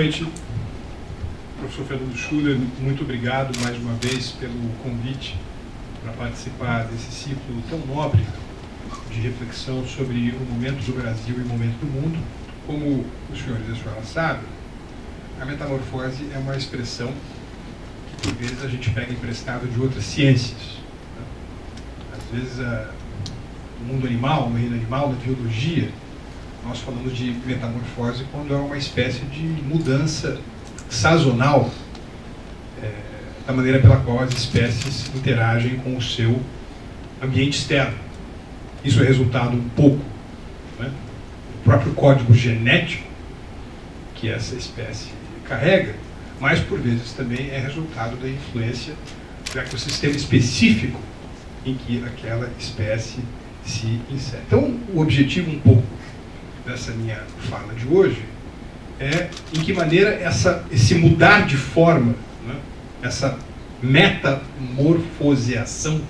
noite, professor Fernando Schuller, muito obrigado mais uma vez pelo convite para participar desse ciclo tão nobre de reflexão sobre o momento do Brasil e o momento do mundo. Como os senhores e as senhoras sabem, a metamorfose é uma expressão que, por vezes, a gente pega emprestado de outras ciências. Às vezes, no mundo animal, no reino animal, na biologia, nós falamos de metamorfose quando é uma espécie de mudança sazonal da maneira pela qual as espécies interagem com o seu ambiente externo. Isso é resultado um pouco, né, do próprio código genético que essa espécie carrega, mas por vezes também é resultado da influência do ecossistema específico em que aquela espécie se insere. Então, o objetivo um pouco dessa minha fala de hoje é em que maneira esse mudar de forma, né, essa metamorfoseação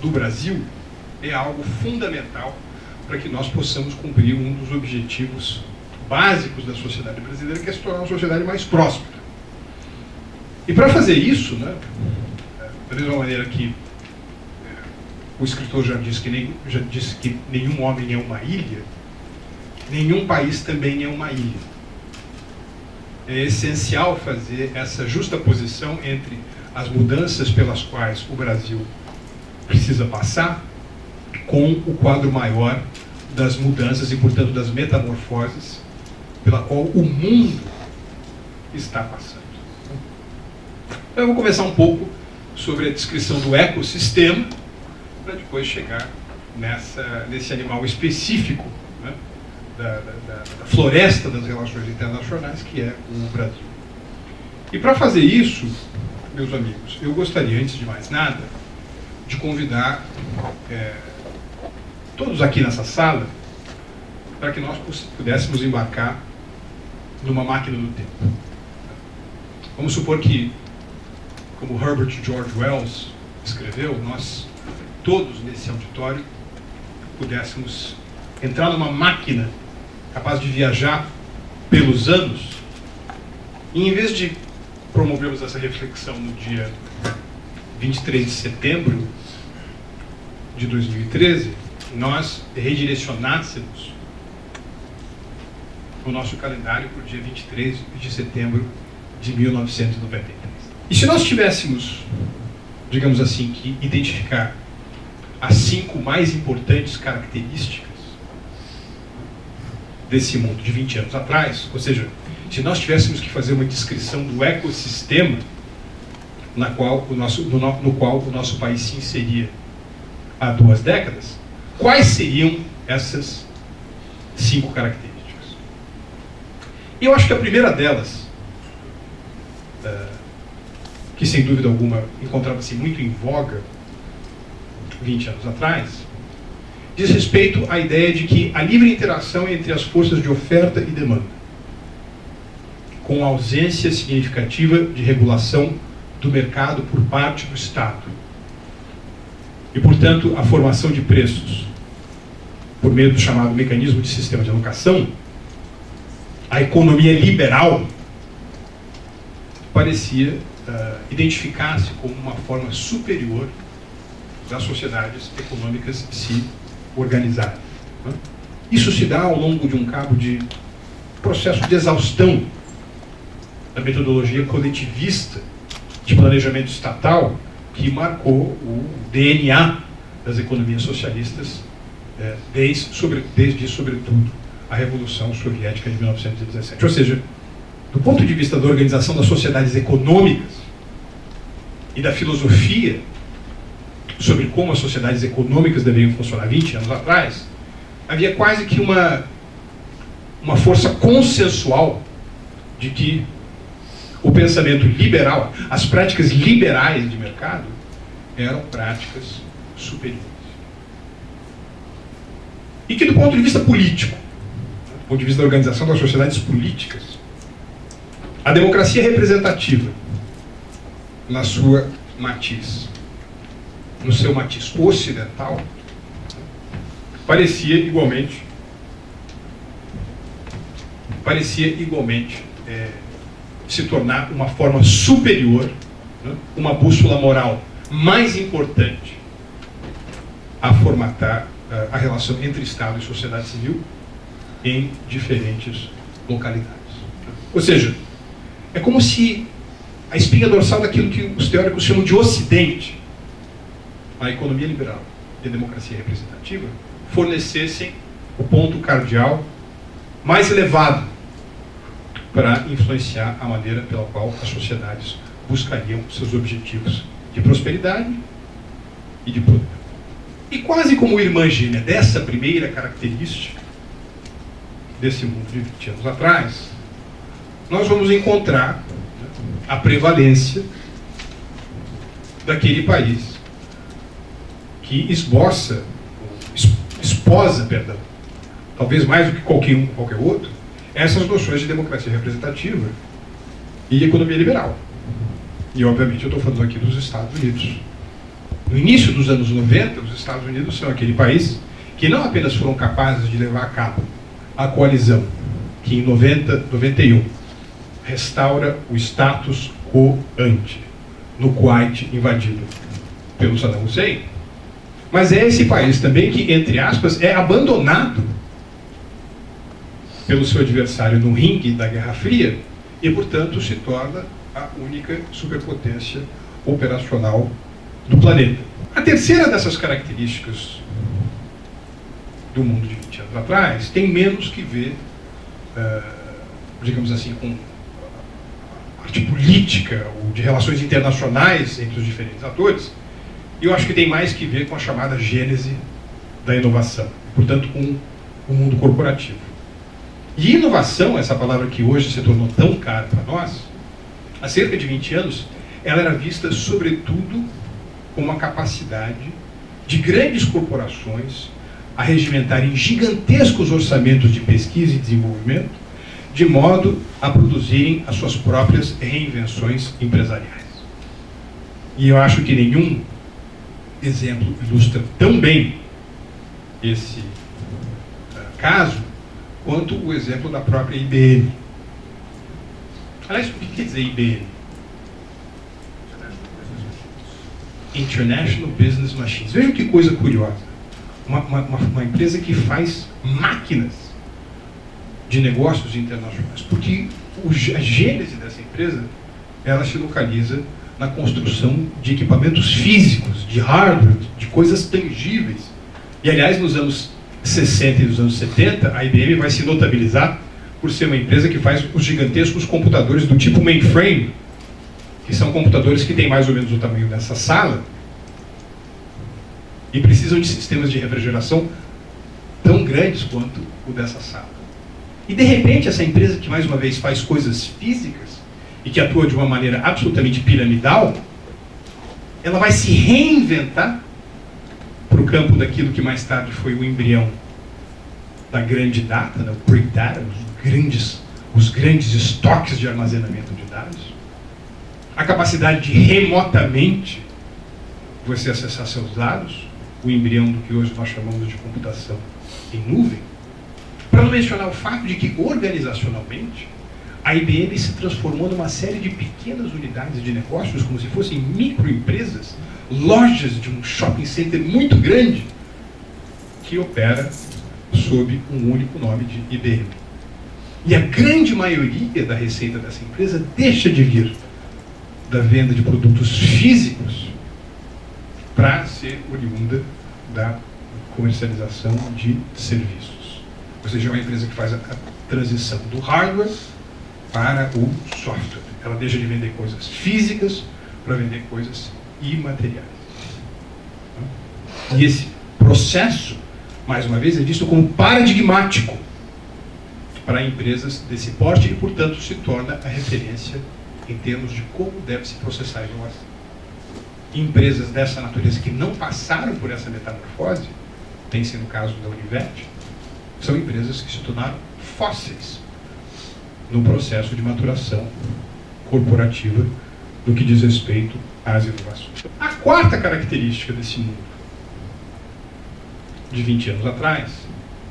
do Brasil é algo fundamental para que nós possamos cumprir um dos objetivos básicos da sociedade brasileira, que é se tornar uma sociedade mais próspera. E para fazer isso, né, da mesma maneira que o escritor já disse que nenhum homem é uma ilha, nenhum país também é uma ilha. É essencial fazer essa justaposição entre as mudanças pelas quais o Brasil precisa passar com o quadro maior das mudanças e, portanto, das metamorfoses pela qual o mundo está passando. Então, eu vou começar um pouco sobre a descrição do ecossistema, para depois chegar nesse animal específico, né, da floresta das relações internacionais, que é o Brasil. E para fazer isso, meus amigos, eu gostaria, antes de mais nada, de convidar todos aqui nessa sala para que nós pudéssemos embarcar numa máquina do tempo. Vamos supor que, como Herbert George Wells escreveu, nós todos nesse auditório pudéssemos entrar numa máquina capaz de viajar pelos anos, e em vez de promovermos essa reflexão no dia 23 de setembro de 2013, nós redirecionássemos o nosso calendário para o dia 23 de setembro de 1993. E se nós tivéssemos, digamos assim, que identificar as 5 mais importantes características desse mundo de 20 anos atrás, ou seja, se nós tivéssemos que fazer uma descrição do ecossistema no qual o nosso país se inseria há 2 décadas, quais seriam essas 5 características? E eu acho que a primeira delas, que sem dúvida alguma encontrava-se muito em voga 20 anos atrás, diz respeito à ideia de que a livre interação entre as forças de oferta e demanda, com ausência significativa de regulação do mercado por parte do Estado, e, portanto, a formação de preços por meio do chamado mecanismo de sistema de alocação, a economia liberal parecia identificar-se como uma forma superior das sociedades econômicas se organizarem. Isso se dá ao longo de um cabo de processo de exaustão da metodologia coletivista de planejamento estatal que marcou o DNA das economias socialistas desde, sobretudo, a Revolução Soviética de 1917. Ou seja, do ponto de vista da organização das sociedades econômicas e da filosofia sobre como as sociedades econômicas deveriam funcionar 20 anos atrás, havia quase que uma força consensual de que o pensamento liberal, as práticas liberais de mercado, eram práticas superiores. E que, do ponto de vista político, do ponto de vista da organização das sociedades políticas, a democracia representativa, na sua matiz, no seu matiz ocidental, parecia igualmente parecia igualmente se tornar uma forma superior, né, uma bússola moral mais importante a formatar a relação entre Estado e sociedade civil em diferentes localidades. Ou seja, é como se a espinha dorsal daquilo que os teóricos chamam de Ocidente, a economia liberal e a democracia representativa, fornecessem o ponto cardeal mais elevado para influenciar a maneira pela qual as sociedades buscariam seus objetivos de prosperidade e de poder. E quase como irmã gêmea dessa primeira característica desse mundo de 20 anos atrás, nós vamos encontrar a prevalência daquele país que esposa, talvez mais do que qualquer outro, essas noções de democracia representativa e economia liberal. E, obviamente, eu estou falando aqui dos Estados Unidos. No início dos anos 90, os Estados Unidos são aquele país que não apenas foram capazes de levar a cabo a coalizão que, em 91, restaura o status quo ante no Kuwait invadido pelo Saddam Hussein, mas é esse país também que, entre aspas, é abandonado pelo seu adversário no ringue da Guerra Fria e, portanto, se torna a única superpotência operacional do planeta. A terceira dessas características do mundo de 20 anos atrás tem menos que ver, digamos assim, com a arte política ou de relações internacionais entre os diferentes atores, e eu acho que tem mais que ver com a chamada gênese da inovação, portanto, com o mundo corporativo. E inovação, essa palavra que hoje se tornou tão cara para nós, há cerca de 20 anos, ela era vista, sobretudo, como a capacidade de grandes corporações a regimentarem gigantescos orçamentos de pesquisa e desenvolvimento, de modo a produzirem as suas próprias reinvenções empresariais. E eu acho que nenhum exemplo ilustra tão bem esse caso quanto o exemplo da própria IBM. Aliás, o que quer dizer IBM? International Business Machines. Vejam que coisa curiosa. Uma empresa que faz máquinas de negócios internacionais. Porque a gênese dessa empresa, ela se localiza na construção de equipamentos físicos, de hardware, de coisas tangíveis. E, aliás, nos anos 60 e nos anos 70, a IBM vai se notabilizar por ser uma empresa que faz os gigantescos computadores do tipo mainframe, que são computadores que têm mais ou menos o tamanho dessa sala e precisam de sistemas de refrigeração tão grandes quanto o dessa sala. E, de repente, essa empresa que, mais uma vez, faz coisas físicas e que atua de uma maneira absolutamente piramidal, ela vai se reinventar para o campo daquilo que mais tarde foi o embrião da grande data, né, o Big Data, os grandes estoques de armazenamento de dados, a capacidade de remotamente você acessar seus dados, o embrião do que hoje nós chamamos de computação em nuvem, para não mencionar o fato de que, organizacionalmente, a IBM se transformou numa série de pequenas unidades de negócios, como se fossem microempresas, lojas de um shopping center muito grande, que opera sob um único nome de IBM. E a grande maioria da receita dessa empresa deixa de vir da venda de produtos físicos para ser oriunda da comercialização de serviços. Ou seja, é uma empresa que faz a transição do hardware para o software. Ela deixa de vender coisas físicas para vender coisas imateriais. E esse processo, mais uma vez, é visto como paradigmático para empresas desse porte e, portanto, se torna a referência em termos de como deve se processar a inovação. Empresas dessa natureza que não passaram por essa metamorfose, tem-se no caso da Univet, são empresas que se tornaram fósseis no processo de maturação corporativa no que diz respeito às inovações. A quarta característica desse mundo de 20 anos atrás,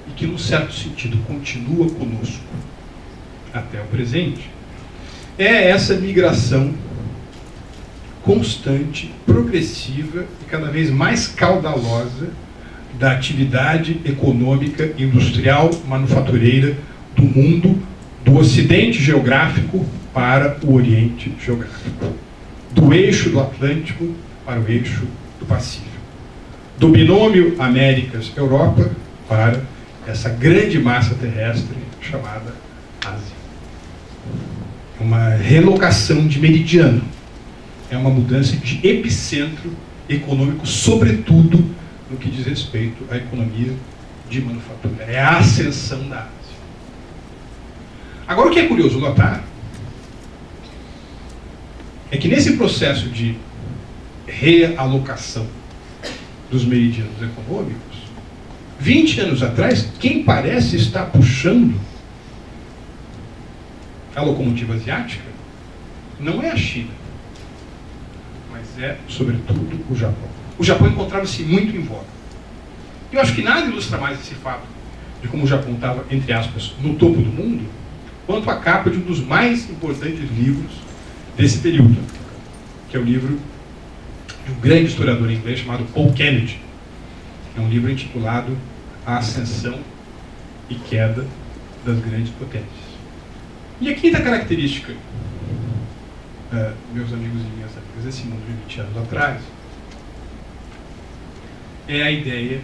e que, num certo sentido, continua conosco até o presente, é essa migração constante, progressiva e cada vez mais caudalosa da atividade econômica, industrial, manufatureira do mundo, do Ocidente geográfico para o Oriente geográfico, do eixo do Atlântico para o eixo do Pacífico, do binômio Américas-Europa para essa grande massa terrestre chamada Ásia. É uma relocação de meridiano, é uma mudança de epicentro econômico, sobretudo no que diz respeito à economia de manufatura. É a ascensão da Ásia. Agora, o que é curioso notar é que nesse processo de realocação dos meridianos econômicos, 20 anos atrás, quem parece estar puxando a locomotiva asiática não é a China, mas é, sobretudo, o Japão. O Japão encontrava-se muito em voga. Eu acho que nada ilustra mais esse fato de como o Japão estava, entre aspas, no topo do mundo, quanto a capa de um dos mais importantes livros desse período, que é o livro de um grande historiador inglês chamado Paul Kennedy. É um livro intitulado A Ascensão e Queda das Grandes Potências. E a quinta característica, meus amigos e minhas amigas, desse mundo de 20 anos atrás, é a ideia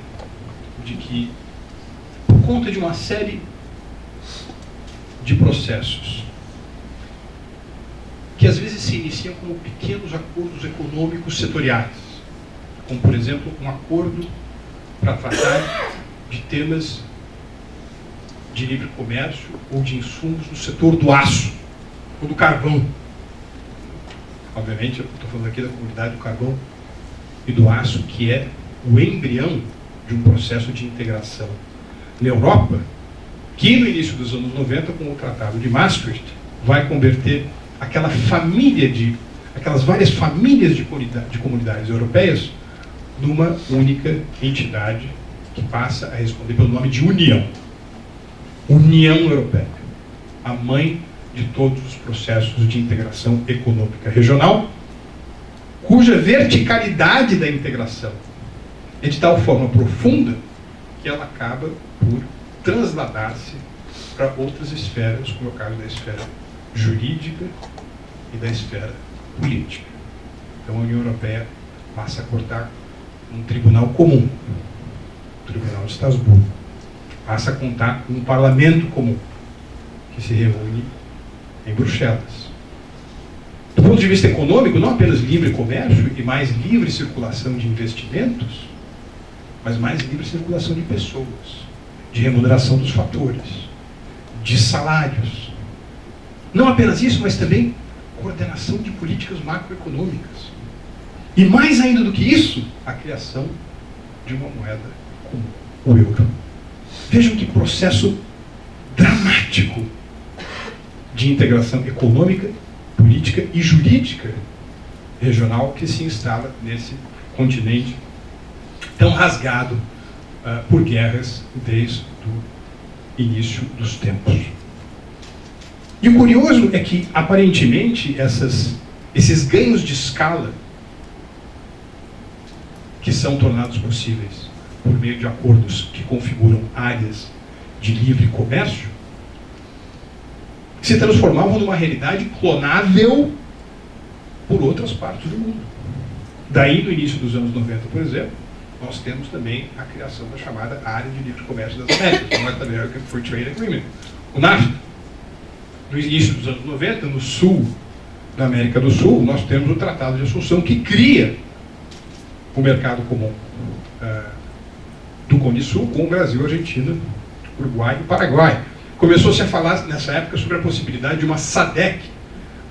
de que, por conta de uma série de processos que às vezes se iniciam como pequenos acordos econômicos setoriais, como, por exemplo, um acordo para tratar de temas de livre comércio ou de insumos no setor do aço ou do carvão. Obviamente, eu estou falando aqui da comunidade do carvão e do aço, que é o embrião de um processo de integração na Europa, que no início dos anos 90, com o Tratado de Maastricht, vai converter aquelas várias famílias de comunidades europeias numa única entidade que passa a responder pelo nome de União. União Europeia, a mãe de todos os processos de integração econômica regional, cuja verticalidade da integração é de tal forma profunda que ela acaba por transladar-se para outras esferas, como é o caso da esfera jurídica e da esfera política. Então a União Europeia passa a cortar um tribunal comum, o Tribunal de Estrasburgo, passa a contar um parlamento comum, que se reúne em Bruxelas. Do ponto de vista econômico, não apenas livre comércio e mais livre circulação de investimentos, mas mais livre circulação de pessoas, de remuneração dos fatores, de salários. Não apenas isso, mas também coordenação de políticas macroeconômicas. E mais ainda do que isso, a criação de uma moeda comum, o euro. Vejam que processo dramático de integração econômica, política e jurídica regional que se instala nesse continente tão rasgado por guerras desde o início dos tempos. E o curioso é que, aparentemente, esses ganhos de escala que são tornados possíveis por meio de acordos que configuram áreas de livre comércio, se transformavam numa realidade clonável por outras partes do mundo. Daí, no início dos anos 90, por exemplo, nós temos também a criação da chamada Área de Livre Comércio das Américas, o North American Free Trade Agreement, o NAFTA. No início dos anos 90, no sul da América do Sul, nós temos o Tratado de Assunção, que cria o mercado comum do Cone Sul com o Brasil, Argentina, Uruguai e Paraguai. Começou-se a falar nessa época sobre a possibilidade de uma SADC,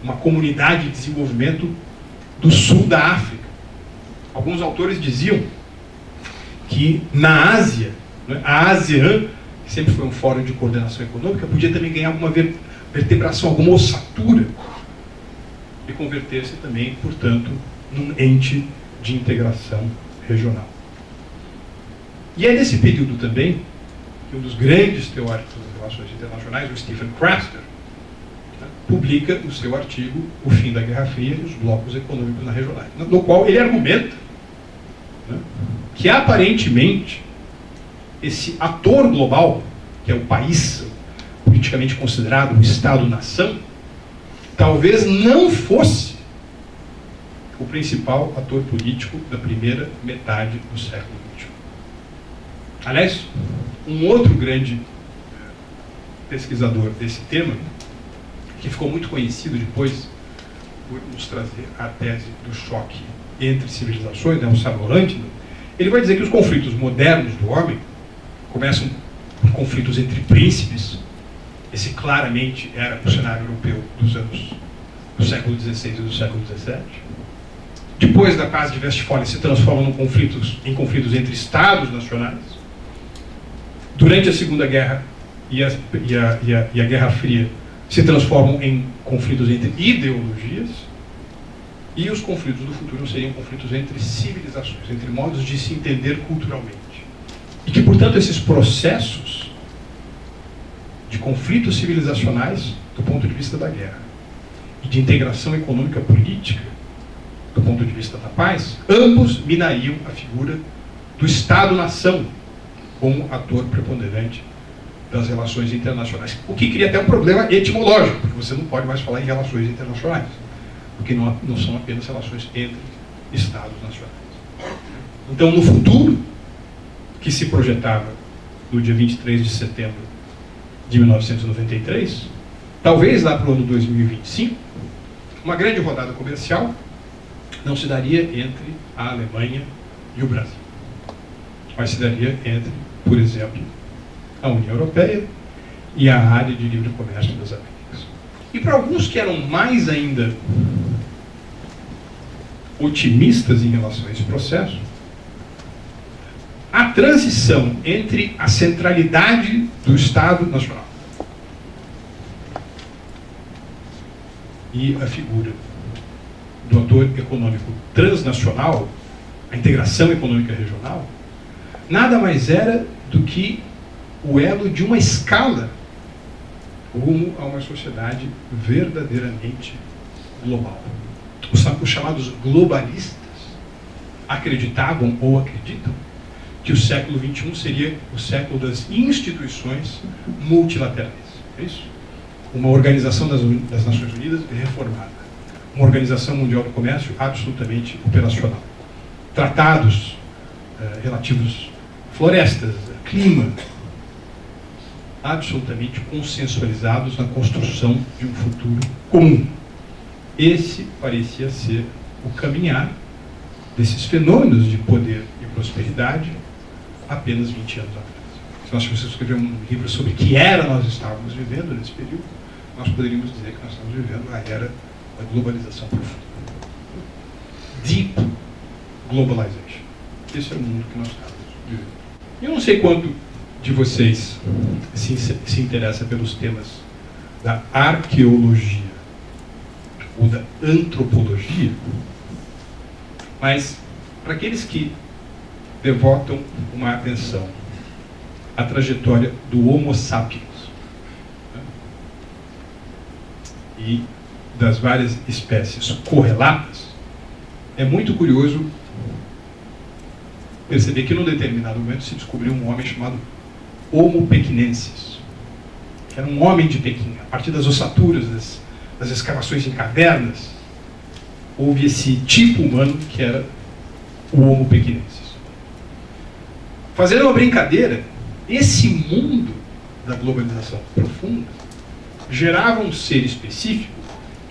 uma comunidade de desenvolvimento do sul da África. Alguns autores diziam que na Ásia, a ASEAN, que sempre foi um fórum de coordenação econômica, podia também ganhar alguma vertebração, alguma ossatura, e converter-se também, portanto, num ente de integração regional. E é nesse período também que um dos grandes teóricos das relações internacionais, o Stephen Kratzer, publica o seu artigo O Fim da Guerra Fria e os Blocos Econômicos na Regionais, no qual ele argumenta, né, que aparentemente esse ator global, que é o país politicamente considerado um Estado-nação, talvez não fosse o principal ator político da primeira metade do século XXI. Aliás, um outro grande pesquisador desse tema, que ficou muito conhecido depois por nos trazer a tese do choque entre civilizações, o Samuel Huntington, ele vai dizer que os conflitos modernos do homem começam por conflitos entre príncipes. Esse claramente era o cenário europeu do século XVI e do século XVII. Depois da Paz de Westfália se transformam em conflitos entre estados nacionais. Durante a Segunda Guerra e a Guerra Fria se transformam em conflitos entre ideologias. E os conflitos do futuro seriam conflitos entre civilizações, entre modos de se entender culturalmente. E que, portanto, esses processos de conflitos civilizacionais, do ponto de vista da guerra, e de integração econômica política, do ponto de vista da paz, ambos minariam a figura do Estado-nação como ator preponderante das relações internacionais. O que cria até um problema etimológico, porque você não pode mais falar em relações internacionais, porque não são apenas relações entre Estados nacionais. Então, no futuro, que se projetava no dia 23 de setembro de 1993, talvez lá para o ano 2025, uma grande rodada comercial não se daria entre a Alemanha e o Brasil, mas se daria entre, por exemplo, a União Europeia e a área de livre comércio das Américas. E para alguns que eram mais ainda otimistas em relação a esse processo, a transição entre a centralidade do Estado Nacional e a figura do ator econômico transnacional, a integração econômica regional, nada mais era do que o elo de uma escala rumo a uma sociedade verdadeiramente global. Os chamados globalistas acreditavam ou acreditam que o século XXI seria o século das instituições multilaterais. É isso? Uma organização das Nações Unidas reformada. Uma organização mundial do comércio absolutamente operacional. Tratados relativos a florestas, clima, absolutamente consensualizados na construção de um futuro comum. Esse parecia ser o caminhar desses fenômenos de poder e prosperidade apenas 20 anos atrás. Se nós tivéssemos escrever um livro sobre que era nós estávamos vivendo nesse período, nós poderíamos dizer que nós estamos vivendo a era da globalização profunda. Deep globalization. Esse é o mundo que nós estamos vivendo. Eu não sei quanto de vocês se interessa pelos temas da arqueologia ou da antropologia, mas para aqueles que devotam uma atenção à trajetória do Homo sapiens, né, e das várias espécies correlatas, é muito curioso perceber que num determinado momento se descobriu um homem chamado Homo pequinensis, que era um homem de Pequim. A partir das ossaturas, das escavações em cavernas, houve esse tipo humano que era o Homo pequinensis. Fazendo uma brincadeira, esse mundo da globalização profunda gerava um ser específico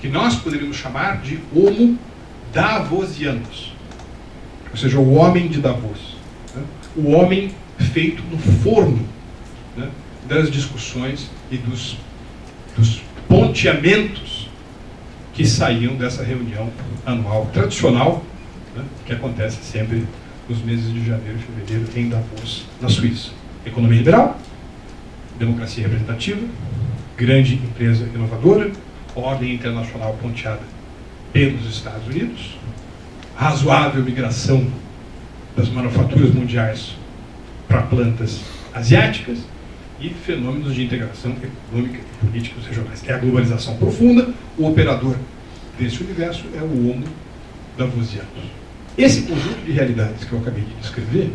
que nós poderíamos chamar de Homo davosianus, ou seja, o homem de Davos, né? O homem feito no forno, né, das discussões e dos ponteamentos que saíam dessa reunião anual tradicional, né, que acontece sempre nos meses de janeiro e fevereiro em Davos, na Suíça. Economia liberal, democracia representativa, grande empresa inovadora, ordem internacional ponteada pelos Estados Unidos, razoável migração das manufaturas mundiais para plantas asiáticas e fenômenos de integração econômica e política regionais. É a globalização profunda, o operador desse universo é o Homo Lavoisianus. Esse conjunto de realidades que eu acabei de descrever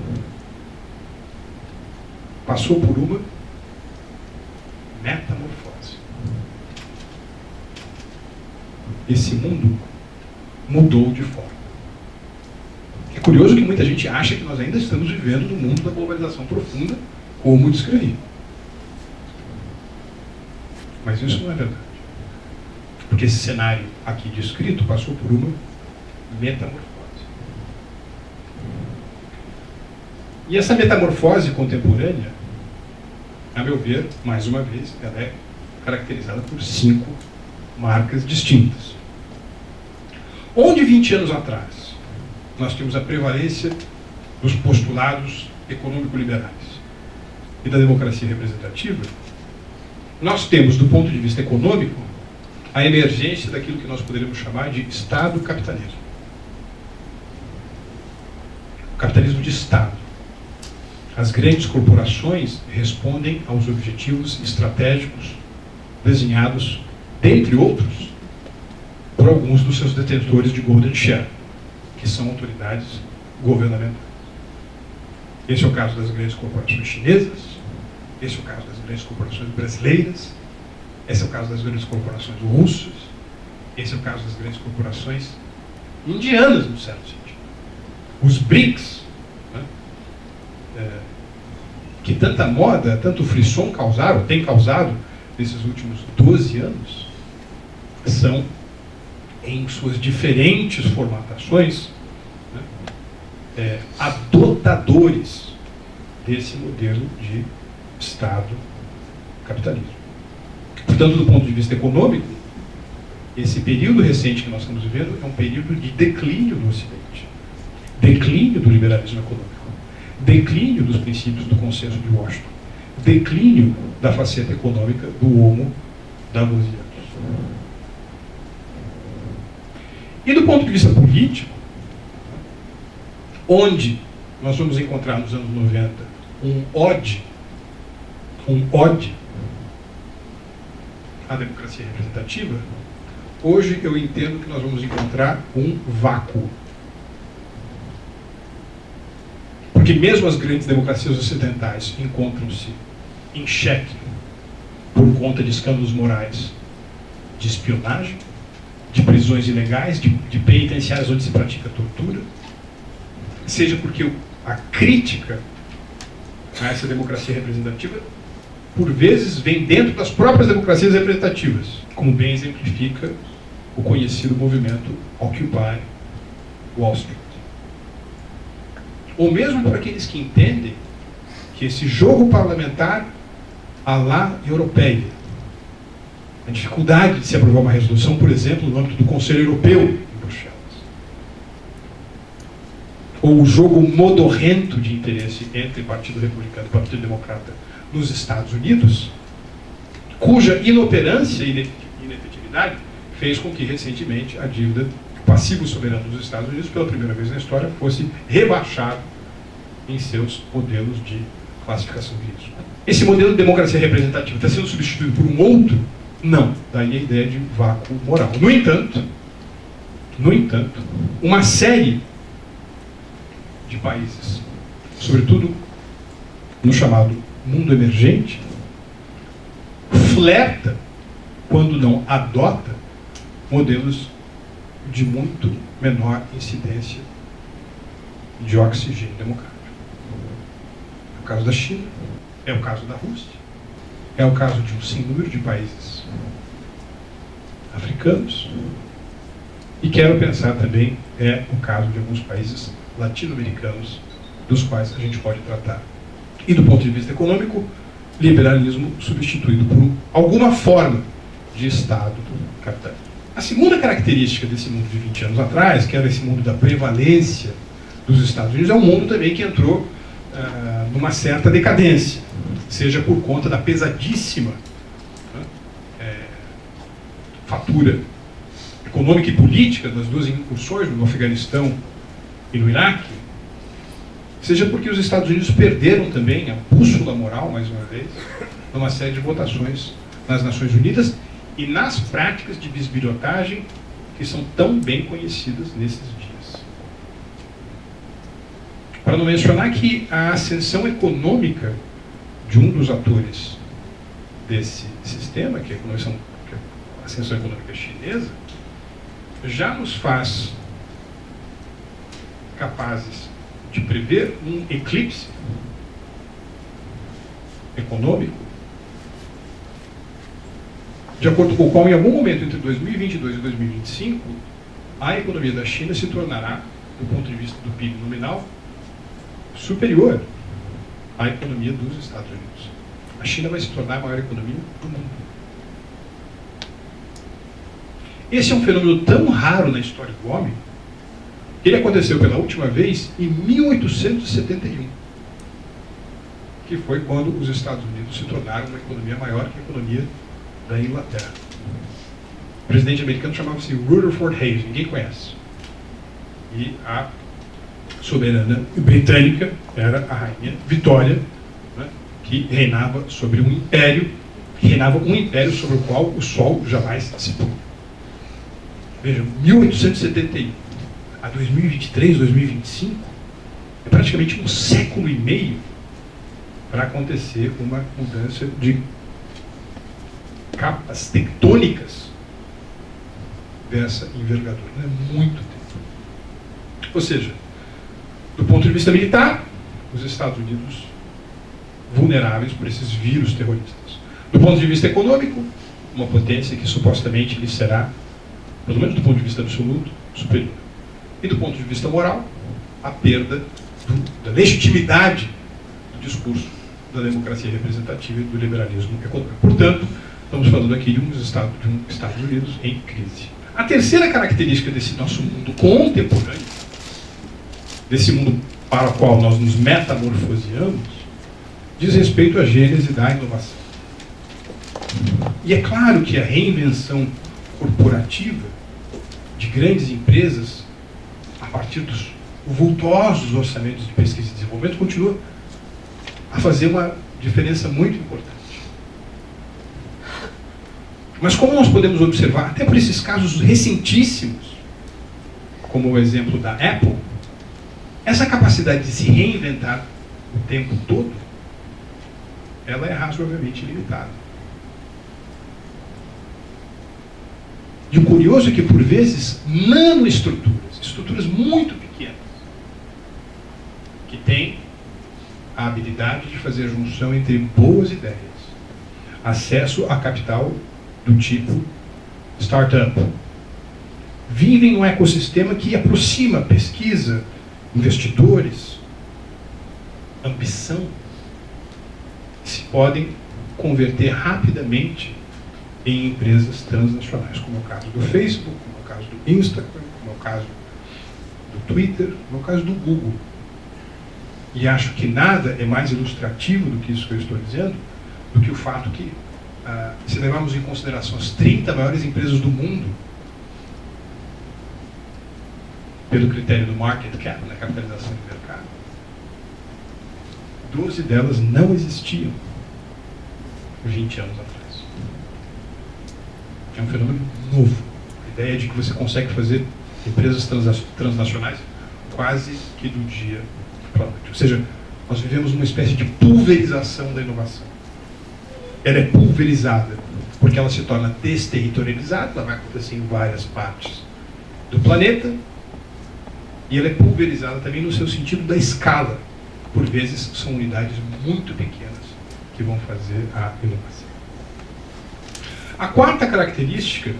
passou por uma metamorfose. Esse mundo mudou de forma. É curioso que muita gente acha que nós ainda estamos vivendo no mundo da globalização profunda, como descrevi. Mas isso não é verdade. Porque esse cenário aqui descrito passou por uma metamorfose. E essa metamorfose contemporânea, a meu ver, mais uma vez, ela é caracterizada por 5 marcas distintas. Onde 20 anos atrás nós tínhamos a prevalência dos postulados econômico-liberais e da democracia representativa, nós temos, do ponto de vista econômico, a emergência daquilo que nós poderíamos chamar de Estado-capitalismo. O capitalismo de Estado. As grandes corporações respondem aos objetivos estratégicos desenhados, dentre outros, por alguns dos seus detentores de Golden Share, que são autoridades governamentais. Esse é o caso das grandes corporações chinesas, esse é o caso das grandes corporações brasileiras, esse é o caso das grandes corporações russas, esse é o caso das grandes corporações indianas, no certo sentido. Os BRICS, né, que tanta moda, tanto frisson causaram, tem causado nesses últimos 12 anos, são, em suas diferentes formatações, né, adotadores desse modelo de Estado capitalismo. Portanto, do ponto de vista econômico, esse período recente que nós estamos vivendo é um período de declínio do Ocidente, declínio do liberalismo econômico, declínio dos princípios do consenso de Washington, declínio da faceta econômica do Homo Lavoisianus. E do ponto de vista político, onde nós vamos encontrar nos anos 90 um ode à democracia representativa, hoje eu entendo que nós vamos encontrar um vácuo. Porque mesmo as grandes democracias ocidentais encontram-se em xeque por conta de escândalos morais, de espionagem, de prisões ilegais, de penitenciárias onde se pratica tortura, seja porque a crítica a essa democracia representativa, por vezes, vem dentro das próprias democracias representativas, como bem exemplifica o conhecido movimento Occupy Wall Street. Ou mesmo para aqueles que entendem que esse jogo parlamentar à la europeia, a dificuldade de se aprovar uma resolução, por exemplo, no âmbito do Conselho Europeu em Bruxelas, ou o jogo modorrento de interesse entre Partido Republicano e Partido Democrata nos Estados Unidos, cuja inoperância e inefetividade fez com que, recentemente, a dívida, o passivo soberano dos Estados Unidos, pela primeira vez na história, fosse rebaixado em seus modelos de classificação de risco. Esse modelo de democracia representativa está sendo substituído por um outro? Não. Daí a ideia de vácuo moral. No entanto, uma série de países, sobretudo no chamado mundo emergente, flerta, quando não adota, modelos de muito menor incidência de oxigênio democrático. É o caso da China, é o caso da Rússia, é o caso de um sinnúmero de países africanos, e quero pensar também é o caso de alguns países latino-americanos, dos quais a gente pode tratar. E do ponto de vista econômico, liberalismo substituído por alguma forma de Estado capitalista. A segunda característica desse mundo de 20 anos atrás, que era esse mundo da prevalência dos Estados Unidos, é um mundo também que entrou numa certa decadência, seja por conta da pesadíssima fatura econômica e política das duas incursões no Afeganistão e no Iraque, seja porque os Estados Unidos perderam também a bússola moral, mais uma vez, numa série de votações nas Nações Unidas e nas práticas de bisbilhotagem que são tão bem conhecidas nesses dias. Para não mencionar que a ascensão econômica de um dos atores desse sistema, que é a ascensão econômica chinesa, já nos faz capazes de prever um eclipse econômico, de acordo com o qual, em algum momento entre 2022 e 2025, a economia da China se tornará, do ponto de vista do PIB nominal, superior à economia dos Estados Unidos. A China vai se tornar a maior economia do mundo. Esse é um fenômeno tão raro na história do homem, que ele aconteceu pela última vez em 1871, que foi quando os Estados Unidos se tornaram uma economia maior que a economia da Inglaterra. O presidente americano chamava-se Rutherford Hayes, ninguém conhece. E a soberana britânica era a rainha Vitória, né, que reinava sobre um império sobre o qual o sol jamais se põe. Vejam, 1871 a 2023, 2025, é praticamente um século e meio para acontecer uma mudança de capas tectônicas dessa envergadura. É muito tempo. Ou seja, do ponto de vista militar, os Estados Unidos vulneráveis por esses vírus terroristas. Do ponto de vista econômico, uma potência que supostamente lhe será, pelo menos do ponto de vista absoluto, superior. E do ponto de vista moral, a perda da legitimidade do discurso da democracia representativa e do liberalismo econômico. Portanto, estamos falando aqui de um Estados Unidos em crise. A terceira característica desse nosso mundo contemporâneo, desse mundo para o qual nós nos metamorfoseamos, diz respeito à gênese da inovação. E é claro que a reinvenção corporativa de grandes empresas, a partir dos vultosos orçamentos de pesquisa e desenvolvimento, continua a fazer uma diferença muito importante. Mas como nós podemos observar, até por esses casos recentíssimos, como o exemplo da Apple, essa capacidade de se reinventar o tempo todo, ela é razoavelmente limitada. E o curioso é que, por vezes, estruturas muito pequenas, que têm a habilidade de fazer junção entre boas ideias, acesso a capital do tipo startup, vivem num ecossistema que aproxima pesquisa, investidores, ambição, se podem converter rapidamente em empresas transnacionais, como é o caso do Facebook, como é o caso do Instagram, como é o caso do Twitter, como é o caso do Google. E acho que nada é mais ilustrativo do que isso que eu estou dizendo, do que o fato que, se levarmos em consideração as 30 maiores empresas do mundo, pelo critério do market cap, na capitalização do mercado, 12 delas não existiam 20 anos atrás. É um fenômeno novo. A ideia de que você consegue fazer empresas transnacionais quase que do dia para a noite. Ou seja, nós vivemos uma espécie de pulverização da inovação. Ela é pulverizada porque ela se torna desterritorializada, ela vai acontecer em várias partes do planeta, e ela é pulverizada também no seu sentido da escala. Por vezes são unidades muito pequenas que vão fazer a inovação. A quarta característica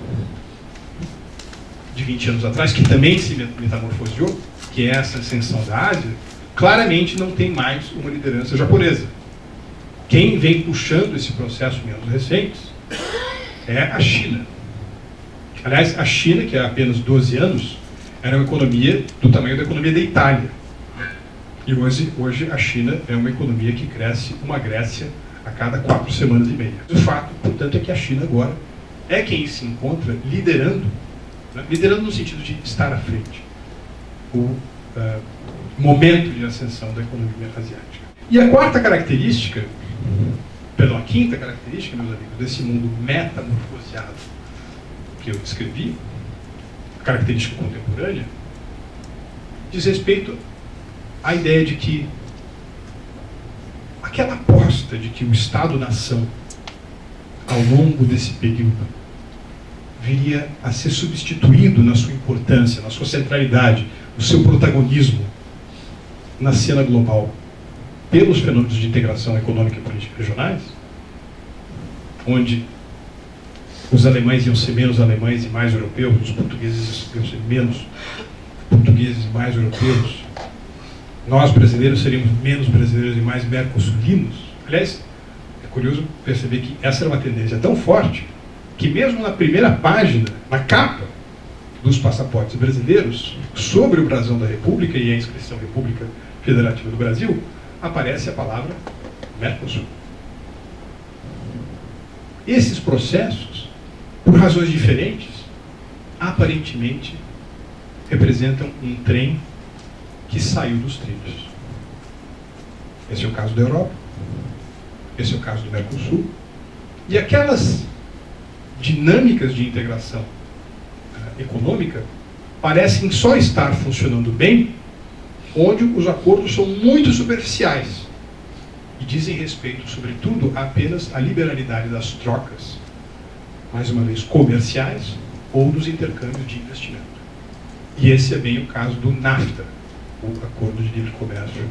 de 20 anos atrás, que também se metamorfoseou, que é essa ascensão da Ásia, claramente não tem mais uma liderança japonesa. Quem vem puxando esse processo em anos recentes é a China. Aliás, a China, que há apenas 12 anos, era uma economia do tamanho da economia da Itália. E hoje a China é uma economia que cresce uma Grécia a cada 4 semanas e meia. O fato, portanto, é que a China agora é quem se encontra liderando, né? Liderando no sentido de estar à frente, momento de ascensão da economia asiática. E a quarta característica, perdão, a quinta característica, meus amigos, desse mundo metamorfoseado que eu descrevi, a característica contemporânea, diz respeito à ideia de que aquela aposta de que o Estado-nação, ao longo desse período, viria a ser substituído na sua importância, na sua centralidade, no seu protagonismo na cena global, pelos fenômenos de integração econômica e política regionais, onde os alemães iam ser menos alemães e mais europeus, os portugueses iam ser menos portugueses e mais europeus, nós brasileiros seríamos menos brasileiros e mais mercosulinos. Aliás, é curioso perceber que essa era uma tendência tão forte que mesmo na primeira página, na capa dos passaportes brasileiros, sobre o brasão da República e a inscrição República Federativa do Brasil, aparece a palavra Mercosul. Esses processos, por razões diferentes, aparentemente representam um trem que saiu dos trilhos. Esse é o caso da Europa, esse é o caso do Mercosul, e aquelas dinâmicas de integração econômica parecem só estar funcionando bem onde os acordos são muito superficiais e dizem respeito, sobretudo, apenas à liberalidade das trocas, mais uma vez, comerciais ou dos intercâmbios de investimento. E esse é bem o caso do NAFTA, o Acordo de Livre Comércio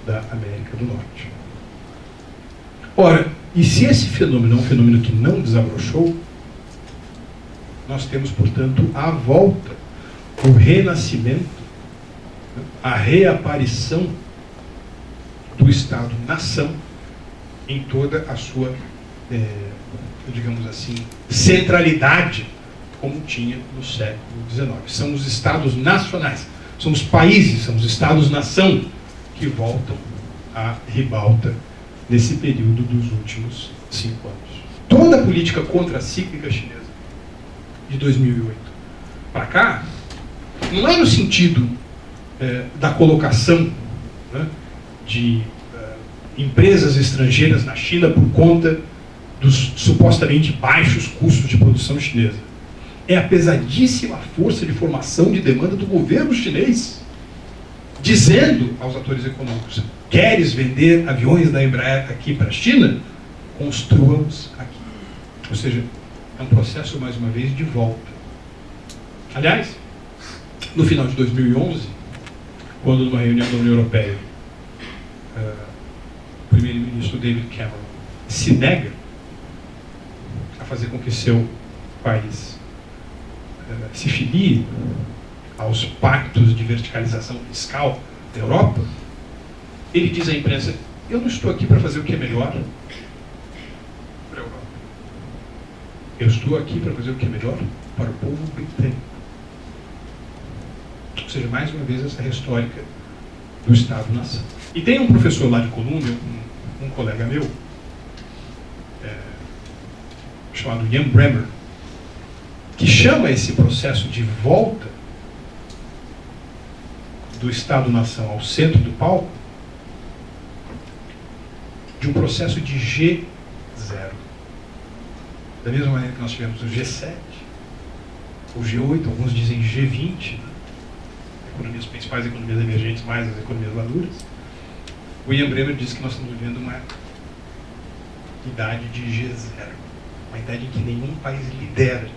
da América do Norte. Ora, e se esse fenômeno é um fenômeno que não desabrochou, nós temos, portanto, a volta, o renascimento, a reaparição do Estado-nação em toda a sua, digamos assim, centralidade, como tinha no século XIX. São os Estados nacionais, são os países, são os Estados-nação que voltam à ribalta nesse período dos últimos 5 anos. Toda a política contracíclica chinesa de 2008 para cá, não é no sentido da colocação, né, de empresas estrangeiras na China por conta dos supostamente baixos custos de produção chinesa. É a pesadíssima força de formação de demanda do governo chinês, dizendo aos atores econômicos: queres vender aviões da Embraer aqui para a China? Construa-os aqui. Ou seja, é um processo, mais uma vez, de volta. Aliás, no final de 2011, quando numa reunião da União Europeia, o primeiro-ministro David Cameron se nega a fazer com que seu país se filie aos pactos de verticalização fiscal da Europa, ele diz à imprensa: eu não estou aqui para fazer o que é melhor para a Europa. Eu estou aqui para fazer o que é melhor para o povo britânico. Ou seja, mais uma vez, essa retórica do Estado-nação. E tem um professor lá de Colômbia, um colega meu, chamado Ian Bremmer, que chama esse processo de volta do Estado-nação ao centro do palco de um processo de G0. Da mesma maneira que nós tivemos o G7, o G8, alguns dizem G20, economias principais, economias emergentes, mais as economias maduras. O Ian Bremmer diz que nós estamos vivendo uma idade de G0, uma idade em que nenhum país lidera,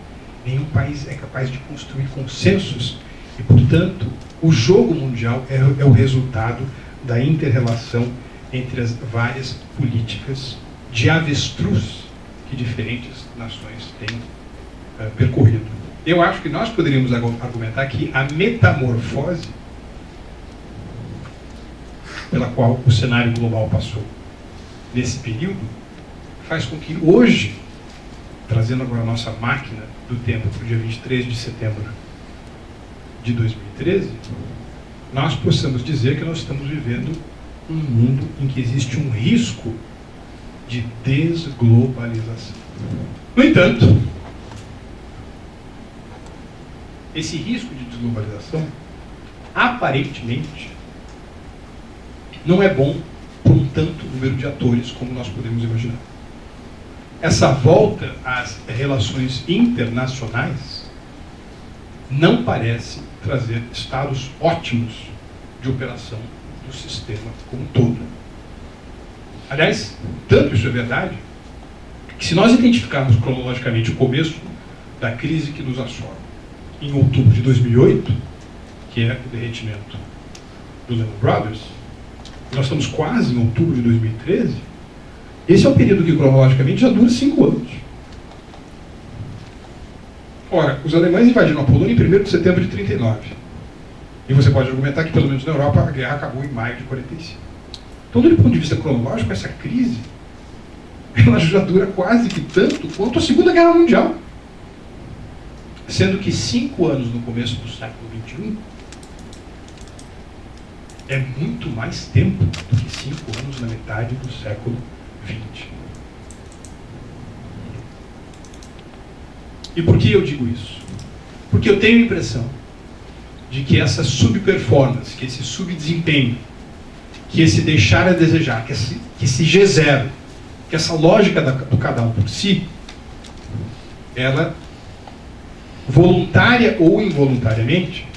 nenhum país é capaz de construir consensos e, portanto, o jogo mundial é o resultado da inter-relação entre as várias políticas de avestruz que diferentes nações têm percorrido. Eu acho que nós poderíamos argumentar que a metamorfose pela qual o cenário global passou nesse período faz com que hoje, trazendo agora a nossa máquina do tempo para o dia 23 de setembro de 2013, nós possamos dizer que nós estamos vivendo um mundo em que existe um risco de desglobalização. No entanto, esse risco de desglobalização aparentemente, não é bom por um tanto número de atores como nós podemos imaginar. Essa volta às relações internacionais não parece trazer estados ótimos de operação do sistema como um todo. Aliás, tanto isso é verdade, que se nós identificarmos cronologicamente o começo da crise que nos assola em outubro de 2008, que é o derretimento do Lehman Brothers, nós estamos quase em outubro de 2013, esse é um período que cronologicamente já dura 5 anos. Ora, os alemães invadiram a Polônia em 1º de setembro de 1939. E você pode argumentar que, pelo menos na Europa, a guerra acabou em maio de 1945. Então, do ponto de vista cronológico, essa crise ela já dura quase que tanto quanto a Segunda Guerra Mundial. Sendo que 5 anos no começo do século XXI é muito mais tempo do que 5 anos na metade do século XX. E por que eu digo isso? Porque eu tenho a impressão de que essa subperformance, que esse subdesempenho, que esse deixar a desejar, que esse G0, que essa lógica do cada um por si, ela, voluntária ou involuntariamente,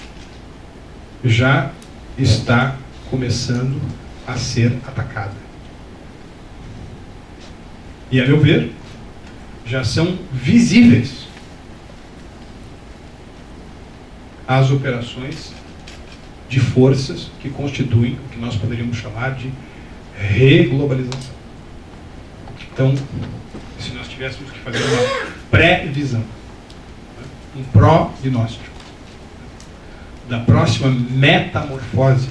já está começando a ser atacada. E, a meu ver, já são visíveis as operações de forças que constituem o que nós poderíamos chamar de reglobalização. Então, se nós tivéssemos que fazer uma pré-visão, um pró-diagnóstico da próxima metamorfose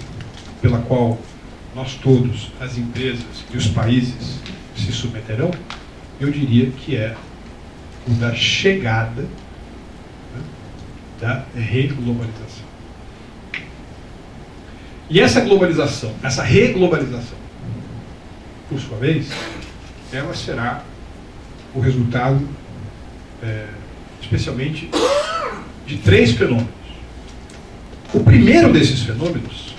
pela qual nós todos, as empresas e os países se submeterão, eu diria que é o da chegada da reglobalização. E essa globalização, essa reglobalização, por sua vez, ela será o resultado, especialmente, de 3 fenômenos. O primeiro desses fenômenos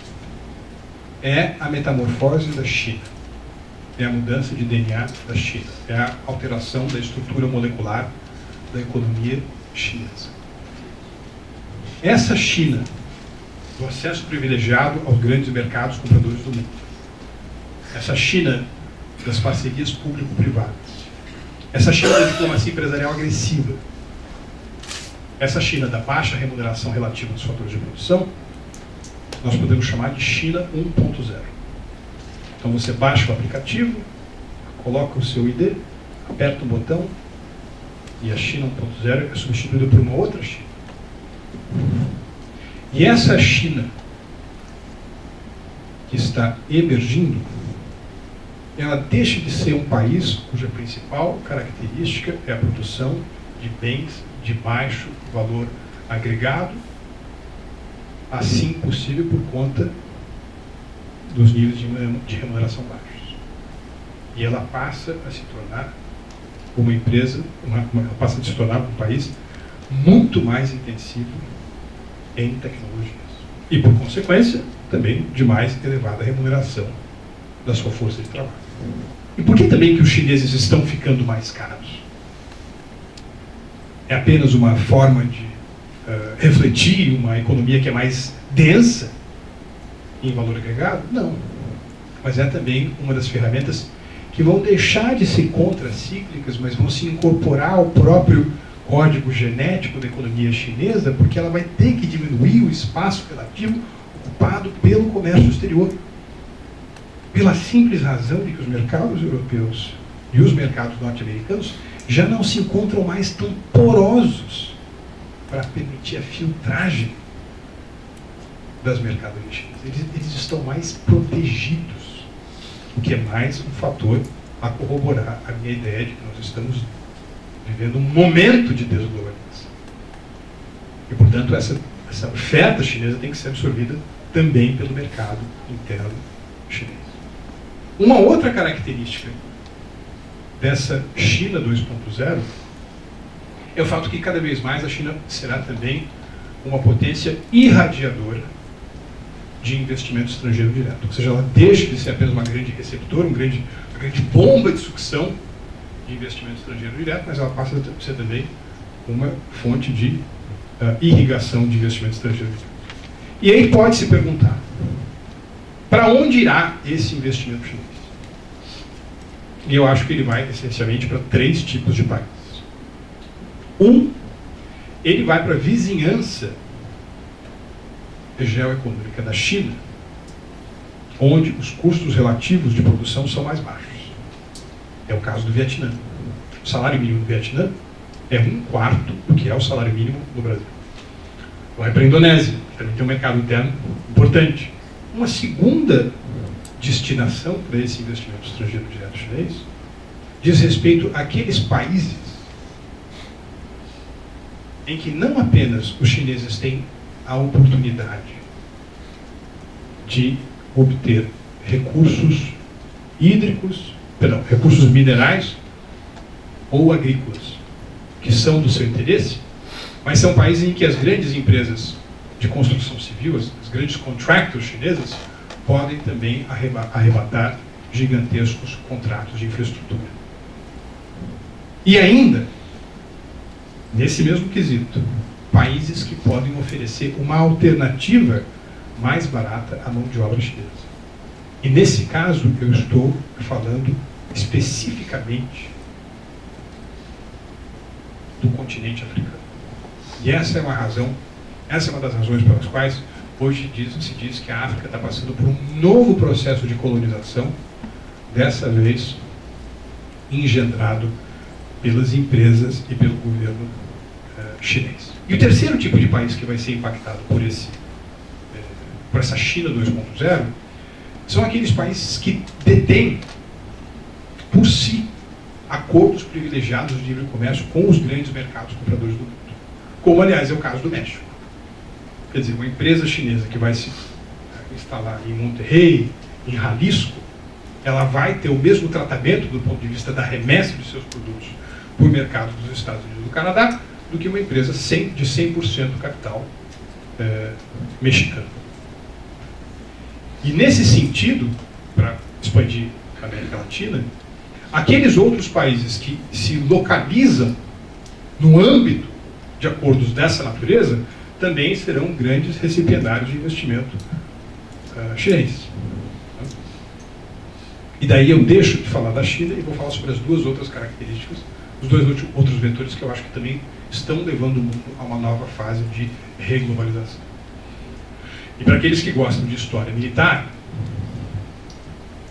é a metamorfose da China. É a mudança de DNA da China. É a alteração da estrutura molecular da economia chinesa. Essa China, do acesso privilegiado aos grandes mercados compradores do mundo. Essa China das parcerias público-privadas. Essa China da diplomacia empresarial agressiva. Essa China da baixa remuneração relativa aos fatores de produção, nós podemos chamar de China 1.0. Então você baixa o aplicativo, coloca o seu ID, aperta um botão e a China 1.0 é substituída por uma outra China. E essa China que está emergindo, ela deixa de ser um país cuja principal característica é a produção de bens de baixo valor agregado, assim possível por conta dos níveis de remuneração baixos. E ela passa a se tornar uma empresa, ela passa a se tornar um país muito mais intensivo em tecnologias. E, por consequência, também de mais elevada remuneração da sua força de trabalho. E por que também que os chineses estão ficando mais caros? É apenas uma forma de refletir uma economia que é mais densa em valor agregado? Não. Mas é também uma das ferramentas que vão deixar de ser contracíclicas, mas vão se incorporar ao próprio código genético da economia chinesa, porque ela vai ter que diminuir o espaço relativo ocupado pelo comércio exterior. Pela simples razão de que os mercados europeus e os mercados norte-americanos já não se encontram mais tão porosos para permitir a filtragem das mercadorias chinesas. Eles estão mais protegidos, o que é mais um fator a corroborar a minha ideia de que nós estamos vivendo um momento de desglobalização. E, portanto, essa oferta chinesa tem que ser absorvida também pelo mercado interno chinês. Uma outra característica dessa China 2.0 é o fato que cada vez mais a China será também uma potência irradiadora de investimento estrangeiro direto. Ou seja, ela deixa de ser apenas uma grande receptora, uma grande bomba de sucção de investimento estrangeiro direto, mas ela passa a ser também uma fonte de irrigação de investimento estrangeiro direto. E aí pode se perguntar, para onde irá esse investimento chinês? E eu acho que ele vai essencialmente para 3 tipos de países. Ele vai para a vizinhança geoeconômica da China, onde os custos relativos de produção são mais baixos. É o caso do Vietnã. O salário mínimo do Vietnã é 1/4 do que é o salário mínimo no Brasil. Vai para a Indonésia, que também tem um mercado interno importante. Uma segunda destinação para esse investimento estrangeiro direto chinês diz respeito àqueles países em que não apenas os chineses têm a oportunidade de obter recursos recursos minerais ou agrícolas, que são do seu interesse, mas são países em que as grandes empresas de construção civil, as grandes contractors chinesas, podem também arrebatar gigantescos contratos de infraestrutura. E ainda, nesse mesmo quesito, países que podem oferecer uma alternativa mais barata à mão de obra chinesa. E nesse caso, eu estou falando especificamente do continente africano. E essa é uma das razões pelas quais hoje se diz que a África está passando por um novo processo de colonização, dessa vez engendrado pelas empresas e pelo governo chinês. E o terceiro tipo de país que vai ser impactado por essa China 2.0 são aqueles países que detêm por si acordos privilegiados de livre comércio com os grandes mercados compradores do mundo. Como, aliás, é o caso do México. Quer dizer, uma empresa chinesa que vai se instalar em Monterrey, em Jalisco, ela vai ter o mesmo tratamento do ponto de vista da remessa de seus produtos por mercado dos Estados Unidos e do Canadá do que uma empresa de 100% capital mexicano. E nesse sentido, para expandir a América Latina, aqueles outros países que se localizam no âmbito de acordos dessa natureza também serão grandes recipiendários de investimento chinês. E daí eu deixo de falar da China e vou falar sobre as 2 outras características, os 2 outros vetores que eu acho que também estão levando o mundo a uma nova fase de reglobalização. E para aqueles que gostam de história militar,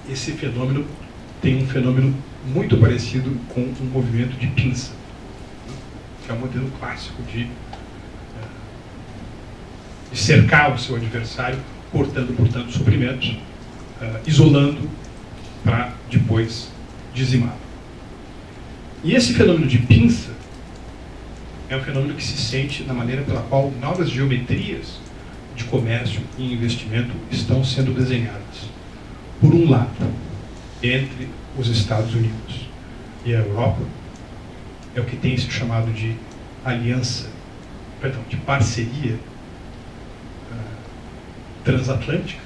esse fenômeno tem um fenômeno muito parecido com um movimento de pinça, que é um modelo clássico de cercar o seu adversário, cortando, portanto, suprimentos, isolando para depois dizimá-lo. E esse fenômeno de pinça é um fenômeno que se sente na maneira pela qual novas geometrias de comércio e investimento estão sendo desenhadas. Por um lado, entre os Estados Unidos e a Europa, é o que tem se chamado de de parceria transatlântica.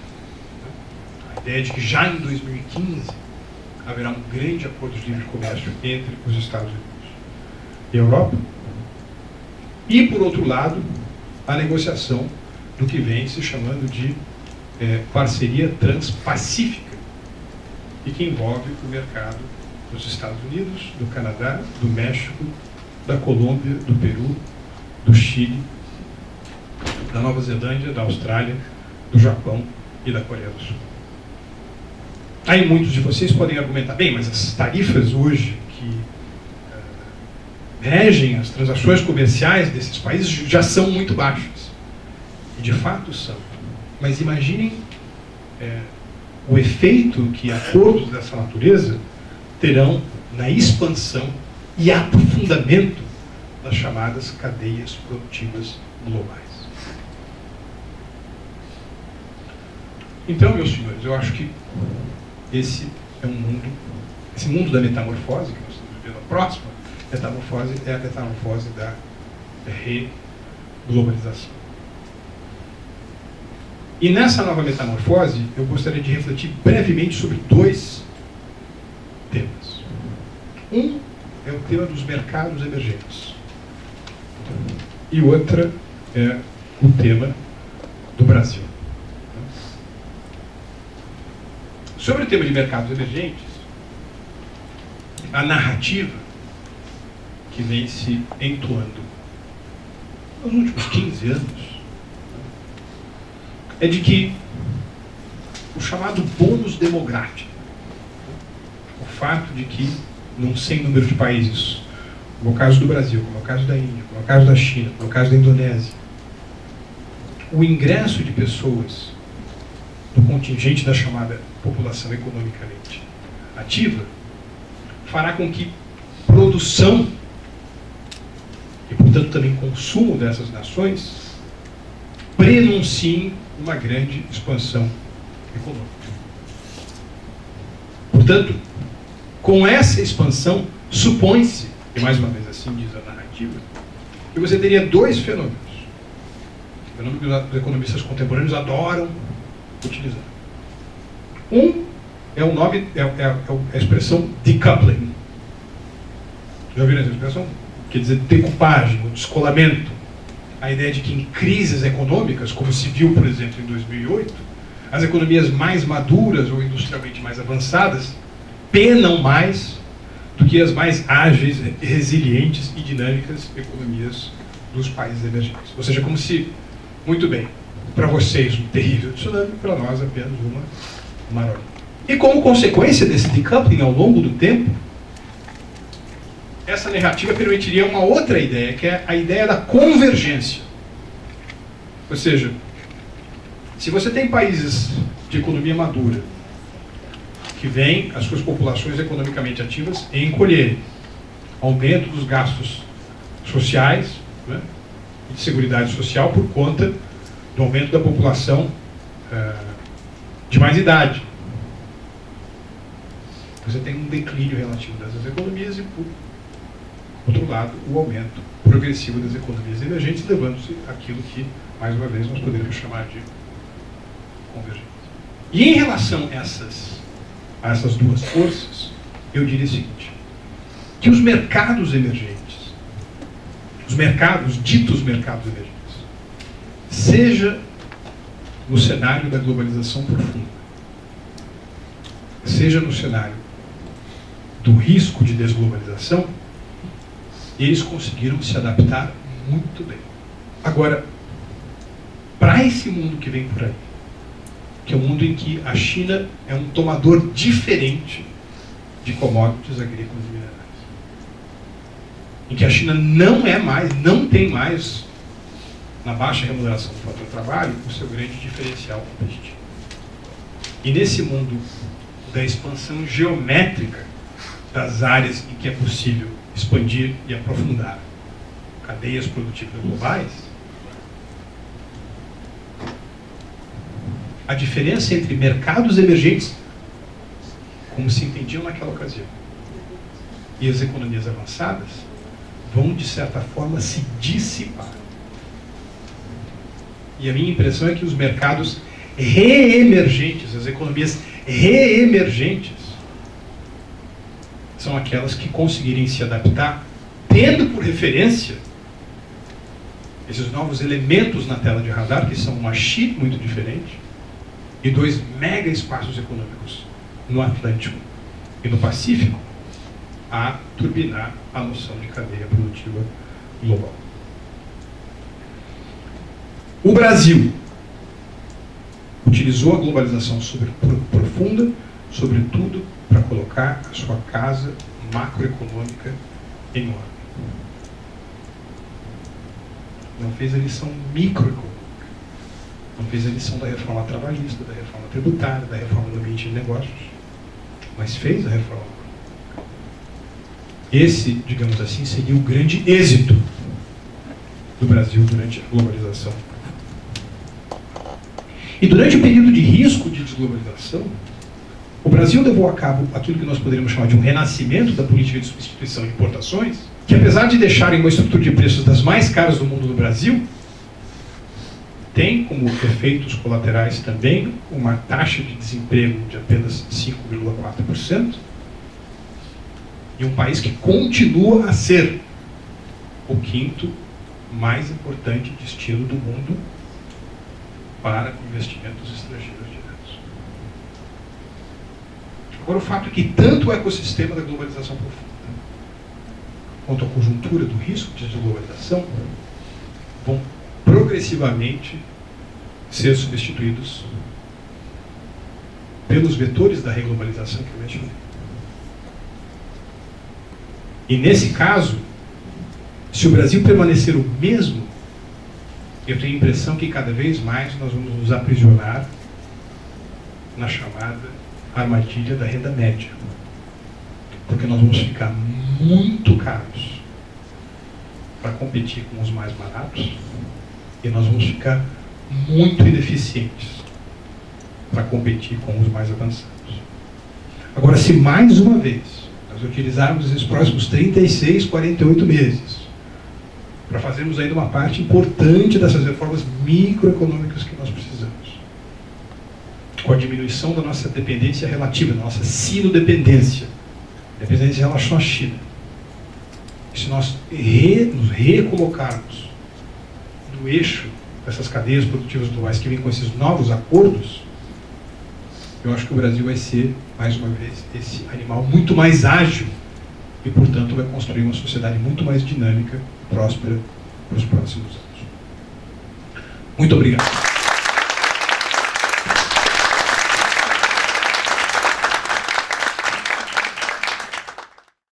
A ideia de que já em 2015 haverá um grande acordo de livre comércio entre os Estados Unidos e a Europa. E, por outro lado, a negociação do que vem se chamando de parceria transpacífica, e que envolve o mercado dos Estados Unidos, do Canadá, do México, da Colômbia, do Peru, do Chile, da Nova Zelândia, da Austrália, do Japão e da Coreia do Sul. Aí muitos de vocês podem argumentar, bem, mas as tarifas hoje que regem as transações comerciais desses países já são muito baixas. E de fato são. Mas imaginem o efeito que acordos dessa natureza terão na expansão e aprofundamento das chamadas cadeias produtivas globais. Então, meus senhores, eu acho que esse mundo da metamorfose, que nós estamos vivendo, a próxima metamorfose é a metamorfose da reglobalização. E nessa nova metamorfose, eu gostaria de refletir brevemente sobre dois temas. Um é o tema dos mercados emergentes. E outra é o tema do Brasil. Sobre o tema de mercados emergentes, a narrativa que vem se entoando nos últimos 15 anos é de que o chamado bônus demográfico, o fato de que num sem número de países, como é o caso do Brasil, como é o caso da Índia, como é o caso da China, como é o caso da Indonésia, o ingresso de pessoas do contingente da chamada população economicamente ativa fará com que produção e, portanto, também consumo dessas nações prenunciem uma grande expansão econômica. Portanto, com essa expansão, supõe-se, e mais uma vez assim diz a narrativa, que você teria dois fenômenos. Fenômeno que os economistas contemporâneos adoram utilizar. Um é o nome, é a expressão decoupling. Já ouviram essa expressão? Quer dizer, decupagem, o descolamento. A ideia de que em crises econômicas, como se viu, por exemplo, em 2008, as economias mais maduras ou industrialmente mais avançadas penam mais do que as mais ágeis, resilientes e dinâmicas economias dos países emergentes. Ou seja, como se, muito bem, para vocês um terrível tsunami, para nós apenas uma marolinha. E como consequência desse decoupling ao longo do tempo, essa narrativa permitiria uma outra ideia, que é a ideia da convergência. Ou seja, se você tem países de economia madura que veem as suas populações economicamente ativas encolherem, aumento dos gastos sociais, né, e de seguridade social por conta do aumento da população de mais idade. Você tem um declínio relativo dessas economias e, por outro lado, o aumento progressivo das economias emergentes, levando-se aquilo que, mais uma vez, nós poderíamos chamar de convergência. E em relação a essas duas forças, eu diria o seguinte, que os mercados emergentes, os ditos mercados emergentes, seja no cenário da globalização profunda, seja no cenário do risco de desglobalização, eles conseguiram se adaptar muito bem. Agora, para esse mundo que vem por aí, que é um mundo em que a China é um tomador diferente de commodities agrícolas e minerais, em que a China não tem mais, na baixa remuneração do fator trabalho, o seu grande diferencial competitivo. E nesse mundo da expansão geométrica das áreas em que é possível expandir e aprofundar cadeias produtivas globais, a diferença entre mercados emergentes, como se entendiam naquela ocasião, e as economias avançadas, vão, de certa forma, se dissipar. E a minha impressão é que os mercados reemergentes, as economias reemergentes, são aquelas que conseguirem se adaptar, tendo por referência esses novos elementos na tela de radar, que são uma chip muito diferente, e dois mega espaços econômicos no Atlântico e no Pacífico, a turbinar a noção de cadeia produtiva global. O Brasil utilizou a globalização profunda, sobretudo, para colocar a sua casa macroeconômica em ordem. Não fez a lição microeconômica. Não fez a lição da reforma trabalhista, da reforma tributária, da reforma do ambiente de negócios, mas fez a reforma. Esse, digamos assim, seria o grande êxito do Brasil durante a globalização. E durante o período de risco de desglobalização, o Brasil levou a cabo aquilo que nós poderíamos chamar de um renascimento da política de substituição de importações, que apesar de deixarem uma estrutura de preços das mais caras do mundo no Brasil, tem como efeitos colaterais também uma taxa de desemprego de apenas 5,4%, e um país que continua a ser o quinto mais importante destino do mundo para investimentos estrangeiros diretos. Agora, o fato é que tanto o ecossistema da globalização profunda quanto a conjuntura do risco de desglobalização vão progressivamente ser substituídos pelos vetores da reglobalização que eu mencionei. E nesse caso, se o Brasil permanecer o mesmo, eu tenho a impressão que cada vez mais nós vamos nos aprisionar na chamada armadilha da renda média. Porque nós vamos ficar muito caros para competir com os mais baratos e nós vamos ficar muito ineficientes para competir com os mais avançados. Agora, se mais uma vez nós utilizarmos esses próximos 36, 48 meses para fazermos ainda uma parte importante dessas reformas microeconômicas que nós precisamos, com a diminuição da nossa dependência relativa, da nossa sino-dependência, dependência em relação à China, e se nós nos recolocarmos no eixo dessas cadeias produtivas globais que vêm com esses novos acordos, eu acho que o Brasil vai ser, mais uma vez, esse animal muito mais ágil e, portanto, vai construir uma sociedade muito mais dinâmica, próspera, para os próximos anos. Muito obrigado.